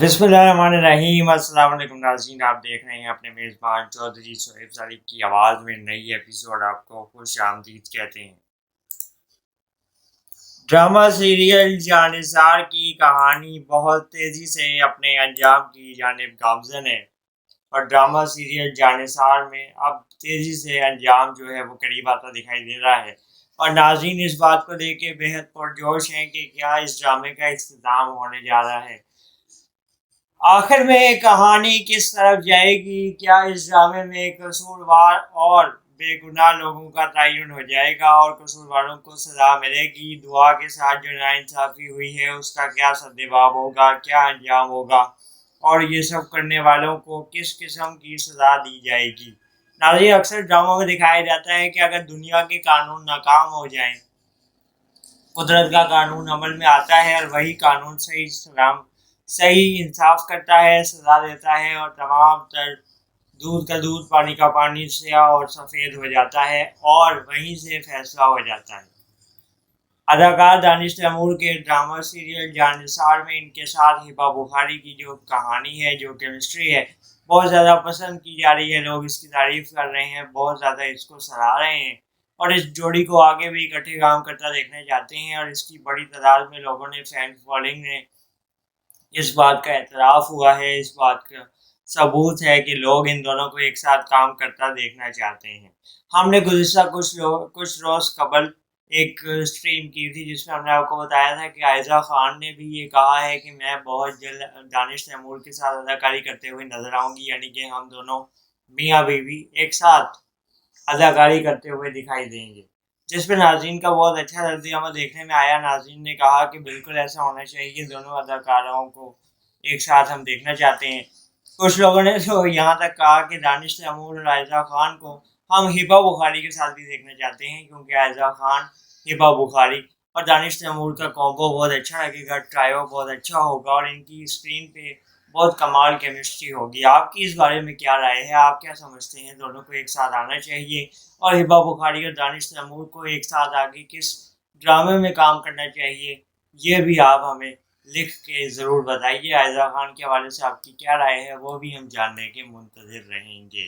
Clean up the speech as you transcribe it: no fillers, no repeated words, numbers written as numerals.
بسم اللہ الرحمن الرحیم۔ السلام علیکم ناظرین، آپ دیکھ رہے ہیں اپنے میزبان چودھری شعیب ظریف کی آواز میں نئی ایپیسوڈ۔ آپ کو خوش آمدید کہتے ہیں۔ ڈرامہ سیریل جانثار کی کہانی بہت تیزی سے اپنے انجام کی جانب گامزن ہے، اور ڈرامہ سیریل جانثار میں اب تیزی سے انجام جو ہے وہ قریب آتا دکھائی دے رہا ہے، اور ناظرین اس بات کو لے کے بےحد پرجوش ہیں کہ کیا اس ڈرامے کا اختتام ہونے جا رہا ہے۔ آخر میں کہانی کس طرف جائے گی؟ کیا اس ڈرامے میں قصوروار اور بے گناہ لوگوں کا تعین ہو جائے گا اور قصورواروں کو سزا ملے گی؟ دعا کے ساتھ جو ناانصافی ہوئی ہے اس کا کیا سدجواب ہوگا، کیا انجام ہوگا، اور یہ سب کرنے والوں کو کس قسم کی سزا دی جائے گی؟ ناظرین، اکثر ڈراموں میں دکھایا جاتا ہے کہ اگر دنیا کے قانون ناکام ہو جائیں، قدرت کا قانون عمل میں آتا ہے اور وہی قانون صحیح انصاف کرتا ہے، سزا دیتا ہے، اور تمام تر دودھ کا دودھ پانی کا پانی سیاہ اور سفید ہو جاتا ہے، اور وہیں سے فیصلہ ہو جاتا ہے۔ اداکار دانش تیمور کے ڈرامہ سیریل جانثار میں ان کے ساتھ ہبا بخاری کی جو کہانی ہے، جو کیمسٹری ہے، بہت زیادہ پسند کی جا رہی ہے۔ لوگ اس کی تعریف کر رہے ہیں، بہت زیادہ اس کو سراہ رہے ہیں، اور اس جوڑی کو آگے بھی اکٹھے کام کرتا دیکھنا چاہتے ہیں، اور اس کی بڑی تعداد میں لوگوں نے فین فالوئنگ نے اس بات کا اعتراف ہوا ہے، اس بات کا ثبوت ہے کہ لوگ ان دونوں کو ایک ساتھ کام کرتا دیکھنا چاہتے ہیں۔ ہم نے گزشتہ کچھ روز قبل ایک اسٹریم کی تھی جس میں ہم نے آپ کو بتایا تھا کہ عائزہ خان نے بھی یہ کہا ہے کہ میں بہت جلد دانش تیمور کے ساتھ اداکاری کرتے ہوئے نظر آؤں گی، یعنی کہ ہم دونوں میاں بیوی ایک ساتھ اداکاری کرتے ہوئے دکھائی دیں گے، جس پہ ناظرین کا بہت اچھا رد عمل دیکھنے میں آیا۔ ناظرین نے کہا کہ بالکل ایسا ہونا چاہیے، دونوں اداکاروں کو ایک ساتھ ہم دیکھنا چاہتے ہیں۔ کچھ لوگوں نے تو یہاں تک کہا کہ دانش تیمور اور عائزہ خان کو ہم ہبا بخاری کے ساتھ بھی دیکھنا چاہتے ہیں، کیونکہ عائزہ خان، ہبا بخاری اور دانش تیمور کا کومبو بہت اچھا لگے گا، ٹرائیو بہت اچھا ہوگا، اور ان کی اسکرین پہ بہت کمال کیمسٹری ہوگی۔ آپ کی اس بارے میں کیا رائے ہے؟ آپ کیا سمجھتے ہیں؟ دونوں کو ایک ساتھ آنا چاہیے، اور ہبا بخاری اور دانش تیمور کو ایک ساتھ آگے کس ڈرامے میں کام کرنا چاہیے؟ یہ بھی آپ ہمیں لکھ کے ضرور بتائیے۔ عائزہ خان کے حوالے سے آپ کی کیا رائے ہے وہ بھی ہم جاننے کے منتظر رہیں گے۔